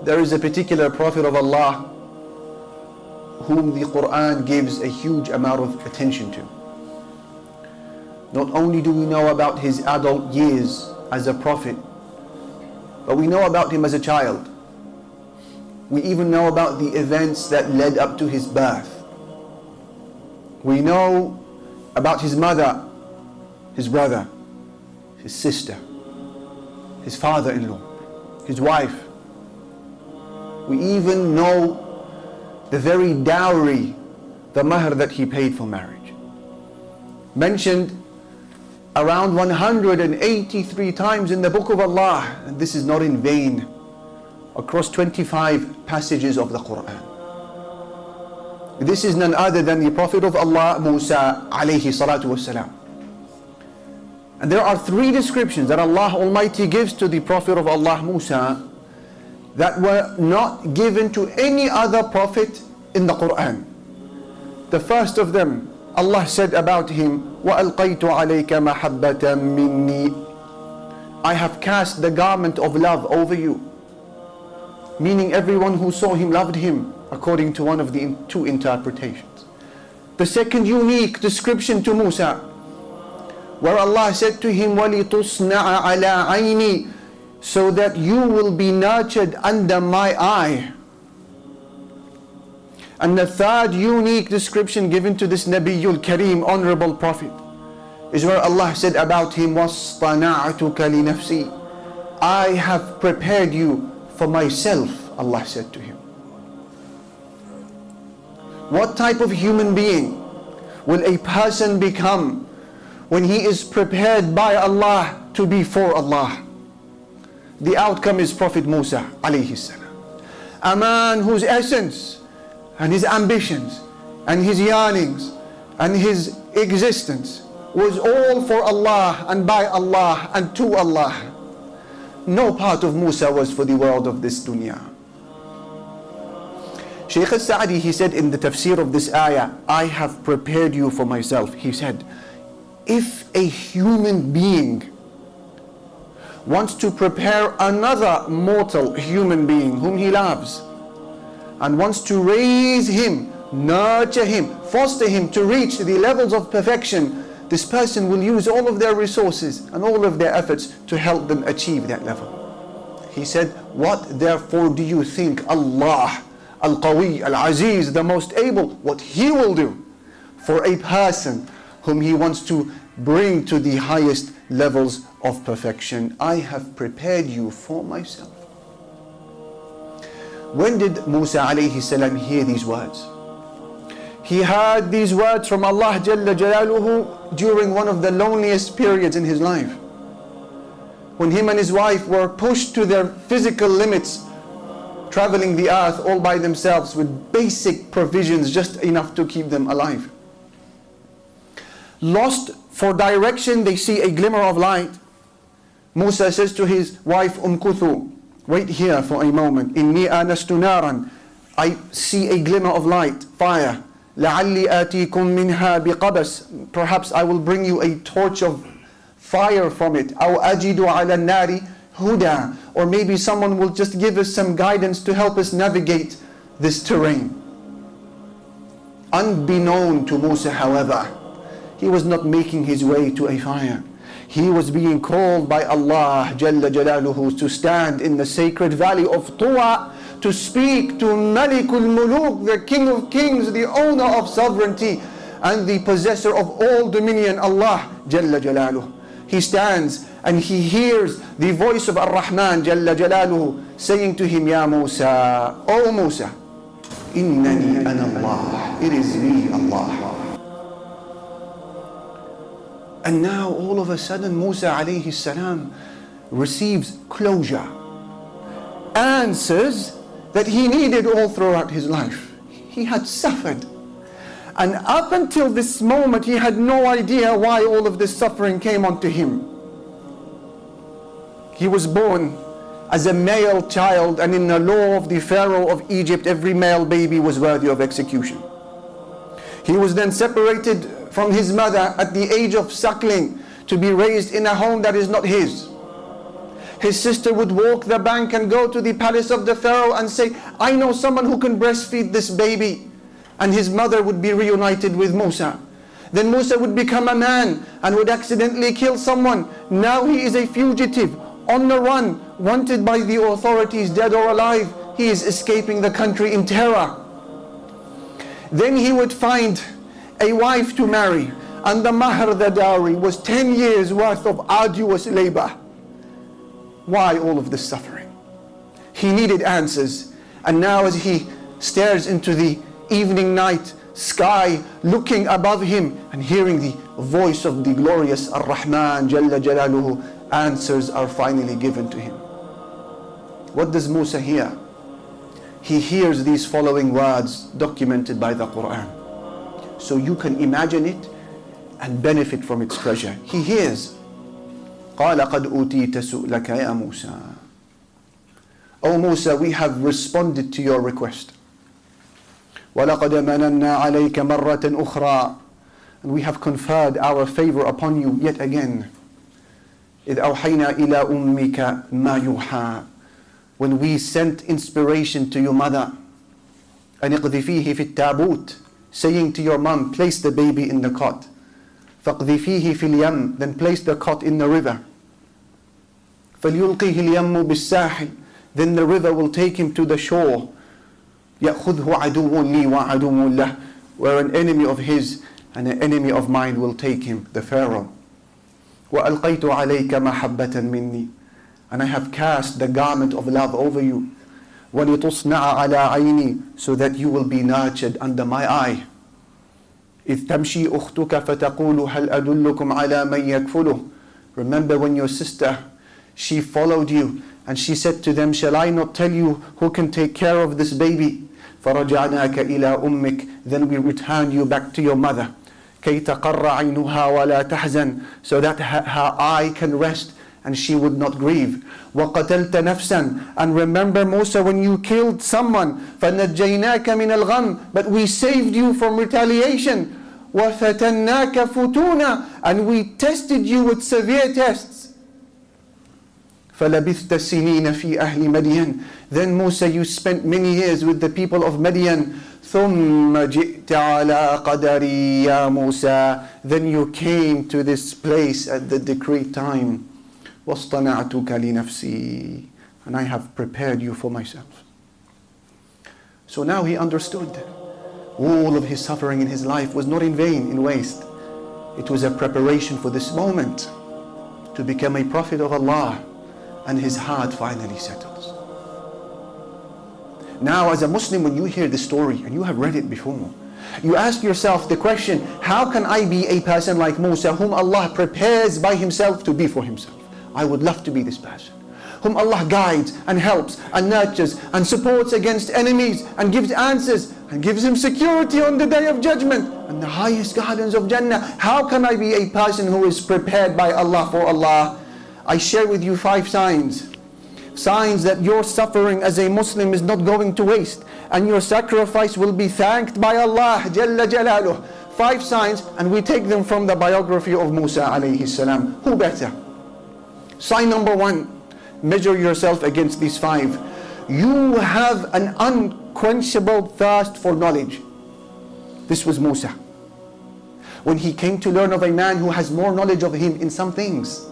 there is a particular Prophet of Allah whom the Quran gives a huge amount of attention to. Not only do we know about his adult years as a prophet, but we know about him as a child. We even know about the events that led up to his birth. We know about his mother, his brother, his sister, his father-in-law, his wife. We even know the very dowry, the mahr that he paid for marriage. Mentioned around 183 times in the book of Allah, and this is not in vain, across 25 passages of the Quran. This is none other than the Prophet of Allah, Musa alayhi salatu wasalam. And there are three descriptions that Allah Almighty gives to the Prophet of Allah, Musa, that were not given to any other prophet in the Quran. The first of them, Allah said about him, وَأَلْقَيْتُ عَلَيْكَ مَحَبَّةً مِّنِّي, I have cast the garment of love over you. Meaning everyone who saw him loved him, according to one of the two interpretations. The second unique description to Musa, where Allah said to him, وَلِتُصْنَعَ عَلَىٰ عَيْنِي, so that you will be nurtured under my eye. And the third unique description given to this Nabiyul Kareem, honorable Prophet, is where Allah said about him, وَاصْطَنَعْتُكَ لِنَفْسِي, I have prepared you for myself, Allah said to him. What type of human being will a person become when he is prepared by Allah to be for Allah? The outcome is Prophet Musa alayhi salam, a man whose essence and his ambitions and his yearnings and his existence was all for Allah and by Allah and to Allah. No part of Musa was for the world of this dunya. Shaykh al-Sa'di, he said in the tafsir of this ayah, I have prepared you for myself. He said, if a human being wants to prepare another mortal human being whom he loves, and wants to raise him, nurture him, foster him to reach the levels of perfection, this person will use all of their resources and all of their efforts to help them achieve that level. He said, what therefore do you think Allah, Al-Qawi, Al-Aziz, the most able, what He will do for a person whom He wants to bring to the highest levels of perfection? I have prepared you for myself. When did Musa alayhi salam hear these words? He heard these words from Allah Jalla Jalaluhu during one of the loneliest periods in his life, when him and his wife were pushed to their physical limits, traveling the earth all by themselves with basic provisions, just enough to keep them alive. Lost for direction, they see a glimmer of light. Musa says to his wife Kuthu, wait here for a moment. Inni anastu naran, I see a glimmer of light, fire. لَعَلِّي آتِيكُم مِّنْهَا بِقَبَسٍ, perhaps I will bring you a torch of fire from it. أَوْ أَجِدُ عَلَى النَّارِ هُدًى, or maybe someone will just give us some guidance to help us navigate this terrain. Unbeknown to Musa, however, he was not making his way to a fire. He was being called by Allah Jalla Jalaluhu to stand in the sacred valley of Tuwa, to speak to Malikul Muluk, the King of Kings, the owner of sovereignty and the possessor of all dominion, Allah Jalla Jalaluhu. He stands and he hears the voice of Ar-Rahman Jalla Jalaluhu saying to him, Ya Musa, O Musa, Innani ana Allah, it is me, Allah. And now all of a sudden Musa alayhi salam receives closure, answers that he needed all throughout his life. He had suffered, and up until this moment he had no idea why all of this suffering came onto him. He was born as a male child, and in the law of the Pharaoh of Egypt, every male baby was worthy of execution. He was then separated from his mother at the age of suckling to be raised in a home that is not his. His sister would walk the bank and go to the palace of the Pharaoh and say, I know someone who can breastfeed this baby. And his mother would be reunited with Musa. Then Musa would become a man and would accidentally kill someone. Now he is a fugitive, on the run, wanted by the authorities, dead or alive. He is escaping the country in terror. Then he would find a wife to marry, and the mahr, the dowry, was 10 years worth of arduous labor. Why all of this suffering? He needed answers. And now as he stares into the evening night sky, looking above him and hearing the voice of the glorious Ar-Rahman Jalla Jalaluhu, answers are finally given to him. What does Musa hear? He hears these following words documented by the Quran, so you can imagine it and benefit from its treasure. He hears, قَالَ قَدْ أُوتِيتَ سُؤْلَكَ يَا مُوسَى. O Musa, we have responded to your request. وَلَقَدْ مَنَنَّا عَلَيْكَ مَرَّةً أُخْرَى. And we have conferred our favor upon you yet again. إِذْ أَوْحَيْنَا إِلَىٰ أُمِّكَ مَا يُوحَىٰ. When we sent inspiration to your mother, أَنِ اقْذِفِيهِ فِي التَّابُوتِ, saying to your mom, place the baby in the cot. فَاقْذِفِيهِ فِي الْيَمِّ, then place the cot in the river. فَلْيُلْقِهِ الْيَمُّ بِالسَّاحِلِ, then the river will take him to the shore. يَأْخُذْهُ عَدُوٌّ لِي وَعَدُوٌّ لَهُ, where an enemy of his and an enemy of mine will take him, the Pharaoh. وَأَلْقَيْتُ عَلَيْكَ مَحَبَّةً مِنِّي, and I have cast the garment of love over you. وَلِتُصْنَعَ عَلَىٰ عَيْنِي, so that you will be nurtured under my eye. إِذْ تَمْشِي أُخْتُكَ فَتَقُولُ هَلْ أَدُلُّكُمْ عَلَىٰ مَنْ يَكْفُلُهُ. Remember when your sister, she followed you and she said to them, shall I not tell you who can take care of this baby? فَرَجَعْنَاكَ إِلَىٰ أُمِّكَ, then we return you back to your mother. كَيْ تَقَرَّ عَيْنُهَا وَلَا تَحْزَنْ, so that her eye can rest and she would not grieve. وَقَتَلْتَ نَفْسًا, and remember Musa when you killed someone, فَنَجَّيْنَاكَ مِنَ الْغَمِّ, but we saved you from retaliation. وَفَتَنَّاكَ فُتُونًا, and we tested you with severe tests. فَلَبِثْتَ سِنِينَ فِي أَهْلِ مَدْيَنَ, then Musa, you spent many years with the people of Madian. ثُمَّ جِئْتَ عَلَىٰ قَدَرِي يَا مُوسَى, then you came to this place at the decreed time. وَاصْطَنَعْتُكَ لِنَفْسِي, and I have prepared you for myself. So now he understood all of his suffering in his life was not in vain, in waste. It was a preparation for this moment to become a prophet of Allah, and his heart finally settles. Now as a Muslim, when you hear this story, and you have read it before, you ask yourself the question, how can I be a person like Musa, whom Allah prepares by himself to be for himself? I would love to be this person, whom Allah guides and helps and nurtures and supports against enemies and gives answers and gives him security on the day of judgment and the highest gardens of Jannah. How can I be a person who is prepared by Allah for Allah? I share with you 5 signs. Signs that your suffering as a Muslim is not going to waste, and your sacrifice will be thanked by Allah Jalla Jalaluh. 5 signs, and we take them from the biography of Musa alayhi salam. Who better? Sign number 1, measure yourself against these 5. You have an unquenchable thirst for knowledge. This was Musa. When he came to learn of a man who has more knowledge of him in some things,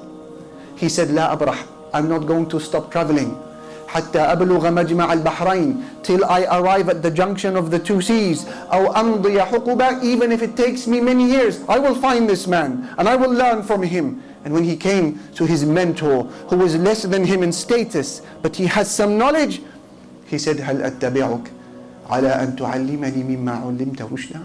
he said, لا أبرح, I'm not going to stop traveling. حتى أبلغ مجمع البحرين, till I arrive at the junction of the 2 seas. أو أمضي حقبة, even if it takes me many years, I will find this man and I will learn from him. And when he came to his mentor, who was less than him in status, but he has some knowledge, he said, هل أتبعك على أن تعلمني مما علمت رشدا?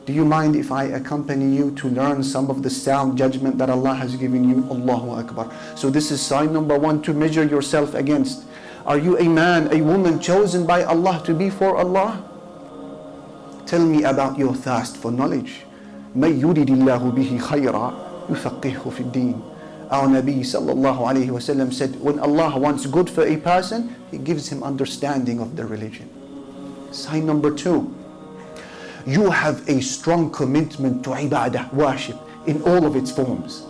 Do you mind if I accompany you to learn some of the sound judgment that Allah has given you? Allahu Akbar. So this is sign number 1 to measure yourself against. Are you a man, a woman chosen by Allah to be for Allah? Tell me about your thirst for knowledge. مَن يُرِدِ اللَّهُ بِهِ خَيْرًا يُفَقِّهُ فِي الدِّينِ. Our Nabi sallallahu alayhi wasallam said, when Allah wants good for a person, He gives him understanding of the religion. Sign number 2. You have a strong commitment to ibadah, worship, in all of its forms.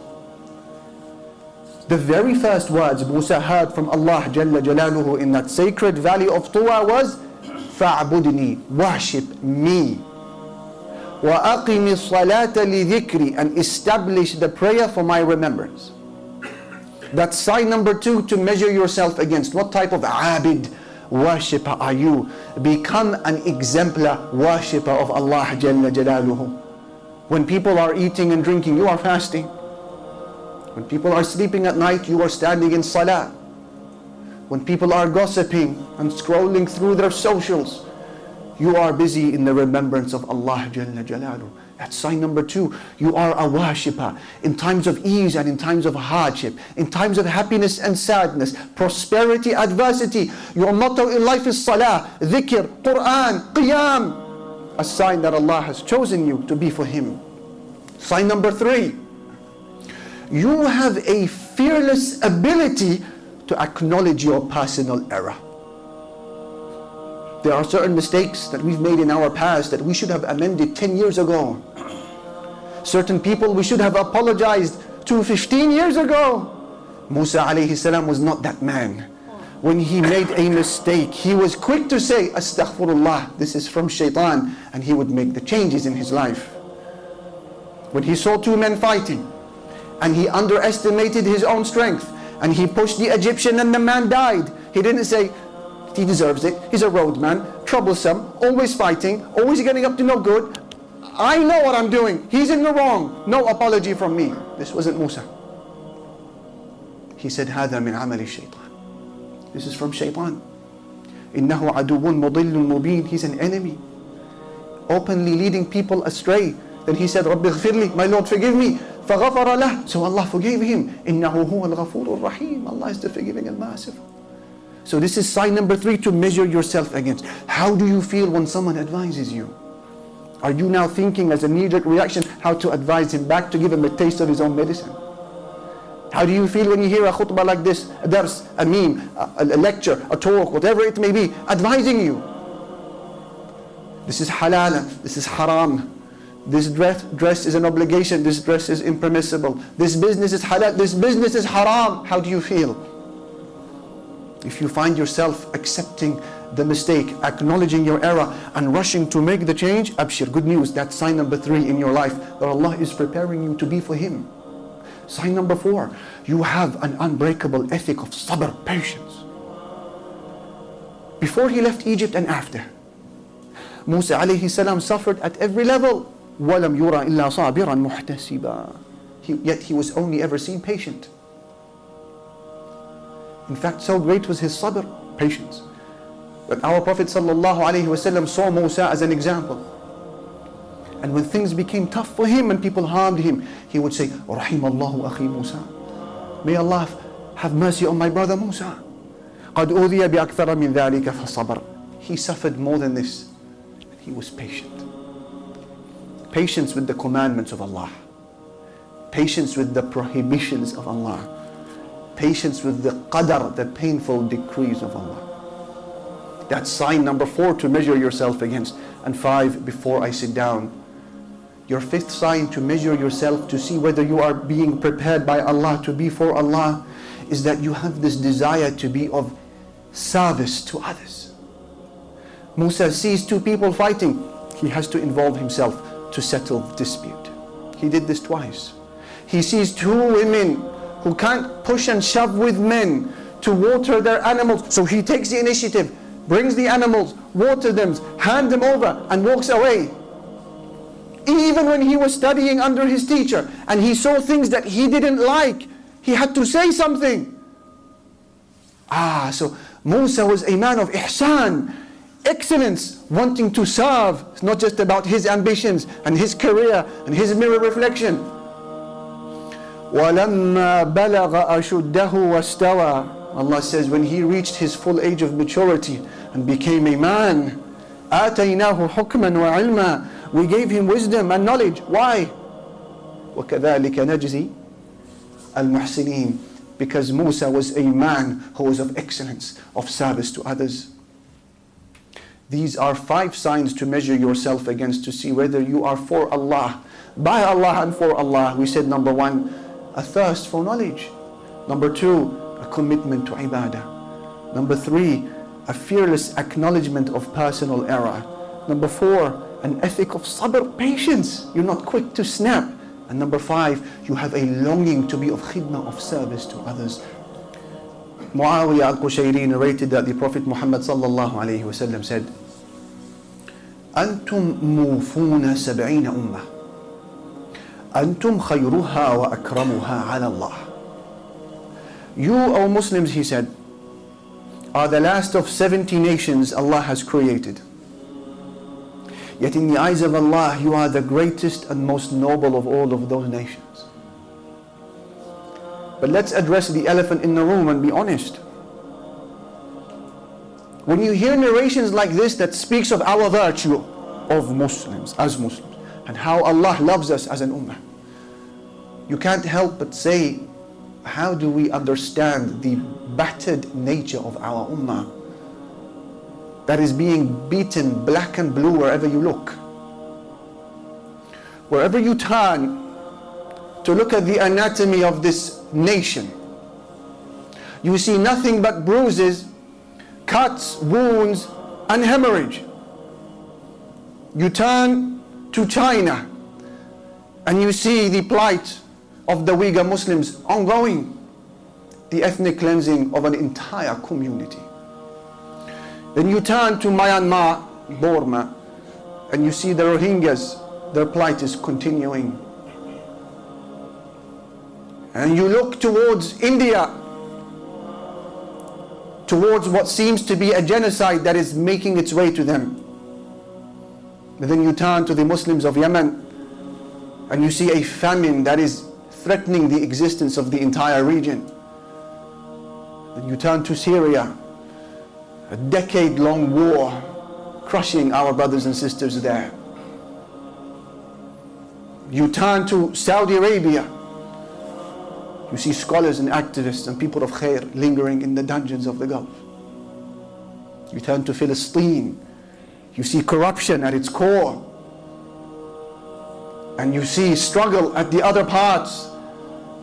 The very first words Musa heard from Allah Jalla Jalaluhu in that sacred valley of Tuwa was فَاعْبُدْنِي, worship me. وَأَقِمِ الصَّلَاةَ لِذِكْرِ, and establish the prayer for my remembrance. That's sign number 2 to measure yourself against. What type of abid, worshipper are you? Become an exemplar worshipper of Allah Jalla Jalaluhu. When people are eating and drinking, you are fasting. When people are sleeping at night, you are standing in salah. When people are gossiping and scrolling through their socials, you are busy in the remembrance of Allah Jalla Jalaluhu. That's sign number 2. You are a worshipper in times of ease and in times of hardship, in times of happiness and sadness, prosperity, adversity. Your motto in life is salah, dhikr, Quran, qiyam. A sign that Allah has chosen you to be for Him. Sign number 3. You have a fearless ability to acknowledge your personal error. There are certain mistakes that we've made in our past that we should have amended 10 years ago. Certain people we should have apologized to 15 years ago. Musa alayhi salam was not that man. When he made a mistake, he was quick to say, Astaghfirullah, this is from shaitan, and he would make the changes in his life. When he saw 2 men fighting, and he underestimated his own strength, and he pushed the Egyptian and the man died, he didn't say, he deserves it, he's a roadman, troublesome, always fighting, always getting up to no good. I know what I'm doing, he's in the wrong, no apology from me. This wasn't Musa. He said, هذا من عمل الشيطان. This is from shaitan. إنه عدو مضل مبين. He's an enemy, openly leading people astray. Then he said, رب اغفر لي, my Lord forgive me. فغفر له. So Allah forgave him. إنه هو الغفور الرحيم. Allah is the forgiving and merciful. So this is sign number 3 to measure yourself against. How do you feel when someone advises you? Are you now thinking as a knee-jerk reaction how to advise him back to give him a taste of his own medicine? How do you feel when you hear a khutbah like this, a dars, a meme, a lecture, a talk, whatever it may be, advising you? This is halal, this is haram. This dress is an obligation, this dress is impermissible. This business is halal, this business is haram. How do you feel? If you find yourself accepting the mistake, acknowledging your error, and rushing to make the change, abshir, good news, that's sign number 3 in your life, that Allah is preparing you to be for Him. Sign number 4, you have an unbreakable ethic of sabr, patience. Before he left Egypt and after, Musa alayhi salam suffered at every level. وَلَمْ يُرَى إِلَّا صَابِرًا مُحْتَسِبًا. Yet he was only ever seen patient. In fact, so great was his sabr, patience, that our Prophet ﷺ saw Musa as an example. And when things became tough for him and people harmed him, he would say, رَحِمَ اللَّهُ أَخِي Musa. May Allah have mercy on my brother Musa. قَدْ أُوذِيَ بِأَكْثَرَ مِنْ ذَلِكَ فَصَبَرَ. He suffered more than this. He was patient. Patience with the commandments of Allah. Patience with the prohibitions of Allah. Patience with the qadar, the painful decrees of Allah. That's sign number 4 to measure yourself against. And 5, before I sit down, your 5th sign to measure yourself to see whether you are being prepared by Allah to be for Allah is that you have this desire to be of service to others. Musa sees 2 people fighting. He has to involve himself to settle the dispute. He did this twice. He sees 2 women who can't push and shove with men to water their animals. So he takes the initiative, brings the animals, waters them, hands them over, and walks away. Even when he was studying under his teacher and he saw things that he didn't like, he had to say something. So Musa was a man of ihsan, excellence, wanting to serve. It's not just about his ambitions and his career and his mirror reflection. وَلَمَّا بَلَغَ أَشُدَّهُ وَاسْتَوَى. Allah says when he reached his full age of maturity and became a man, آتَيْنَاهُ حُكْمًا وَعِلْمًا. We gave him wisdom and knowledge. Why? وَكَذَلِكَ نَجْزِي الْمُحْسِنِينَ. Because Musa was a man who was of excellence, of service to others. These are 5 signs to measure yourself against to see whether you are for Allah, by Allah and for Allah. We said number 1, a thirst for knowledge. Number 2, a commitment to ibadah. Number 3, a fearless acknowledgement of personal error. Number 4, an ethic of sabr, patience. You're not quick to snap. And number 5, you have a longing to be of khidmah, of service to others. Muawiyah al-Qushayri narrated that the Prophet Muhammad sallallahu alayhi wa sallam said, أنتم موفون 70 أمة أنتم خيرها وأكرمها على الله. You, O Muslims, he said, are the last of 70 nations Allah has created. Yet in the eyes of Allah, you are the greatest and most noble of all of those nations. But let's address the elephant in the room and be honest. When you hear narrations like this that speaks of our virtue of Muslims, as Muslims, and how Allah loves us as an ummah, you can't help but say, how do we understand the battered nature of our ummah that is being beaten black and blue wherever you look? Wherever you turn to look at the anatomy of this nation, you see nothing but bruises, cuts, wounds, and hemorrhage. You turn to China and you see the plight of the Uyghur Muslims ongoing, the ethnic cleansing of an entire community. Then you turn to Myanmar, Burma, and you see the Rohingyas, their plight is continuing. And you look towards India, towards what seems to be a genocide that is making its way to them. And then you turn to the Muslims of Yemen, and you see a famine that is threatening the existence of the entire region. Then you turn to Syria, a decade-long war crushing our brothers and sisters there. You turn to Saudi Arabia, you see scholars and activists and people of khair lingering in the dungeons of the Gulf. You turn to Palestine, you see corruption at its core, and you see struggle at the other parts,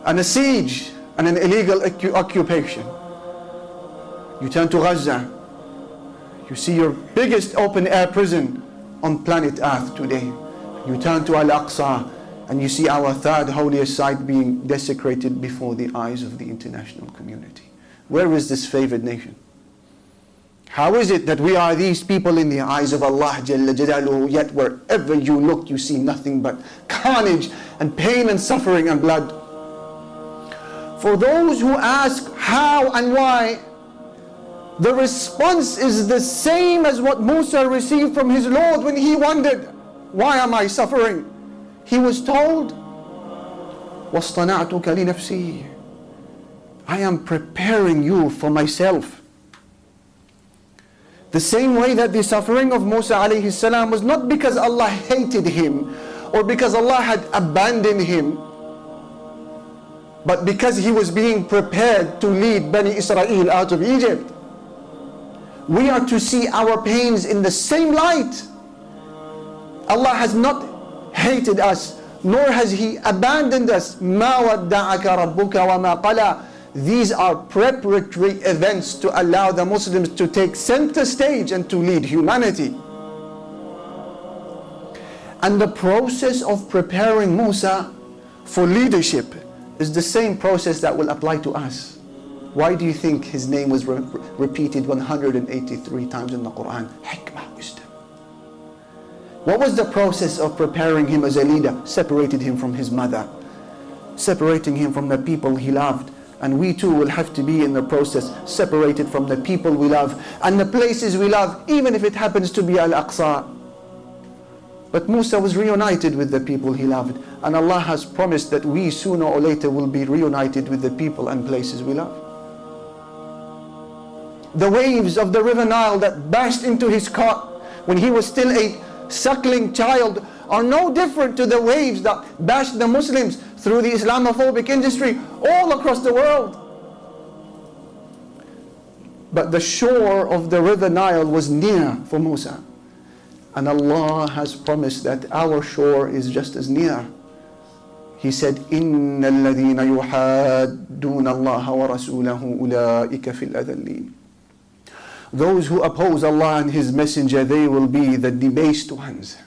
and a siege and an illegal occupation. You turn to Gaza, you see your biggest open-air prison on planet Earth today. You turn to Al-Aqsa, and you see our third holiest site being desecrated before the eyes of the international community. Where is this favored nation? How is it that we are these people in the eyes of Allah Jalla Jalaluhu, yet wherever you look you see nothing but carnage and pain and suffering and blood? For those who ask how and why, the response is the same as what Musa received from his Lord when he wondered, why am I suffering? He was told, وَاصْطَنَعْتُكَ لِنَفْسِي, I am preparing you for myself. The same way that the suffering of Musa alayhi salam was not because Allah hated him or because Allah had abandoned him, but because he was being prepared to lead Bani Israel out of Egypt. We are to see our pains in the same light. Allah has not hated us, nor has He abandoned us. مَا وَدَّعَكَ رَبُّكَ وَمَا قَلَى. These are preparatory events to allow the Muslims to take center stage and to lead humanity. And the process of preparing Musa for leadership is the same process that will apply to us. Why do you think his name was repeated 183 times in the Quran? Hikmah, wisdom. What was the process of preparing him as a leader? Separated him from his mother, separating him from the people he loved. And we too will have to be in the process, separated from the people we love and the places we love, even if it happens to be Al-Aqsa. But Musa was reunited with the people he loved, and Allah has promised that we sooner or later will be reunited with the people and places we love. The waves of the river Nile that bashed into his cot when he was still a suckling child are no different to the waves that bashed the Muslims through the Islamophobic industry all across the world. But the shore of the river Nile was near for Musa, and Allah has promised that our shore is just as near. He said, إِنَّ الَّذِينَ يُحَادُّونَ اللَّهَ وَرَسُولَهُ أُولَٰئِكَ فِي الْأَذَلِّينَ. Those who oppose Allah and His Messenger, they will be the debased ones.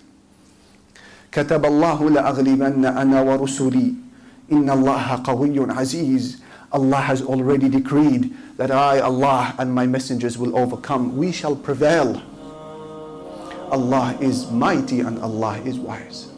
كَتَبَ اللَّهُ لَأَغْلِبَنَّ أَنَا وَرُسُلِي إِنَّ اللَّهَ قَوِيٌّ عَزِيزٌ. Allah has already decreed that I, Allah, and my messengers will overcome. We shall prevail. Allah is mighty and Allah is wise.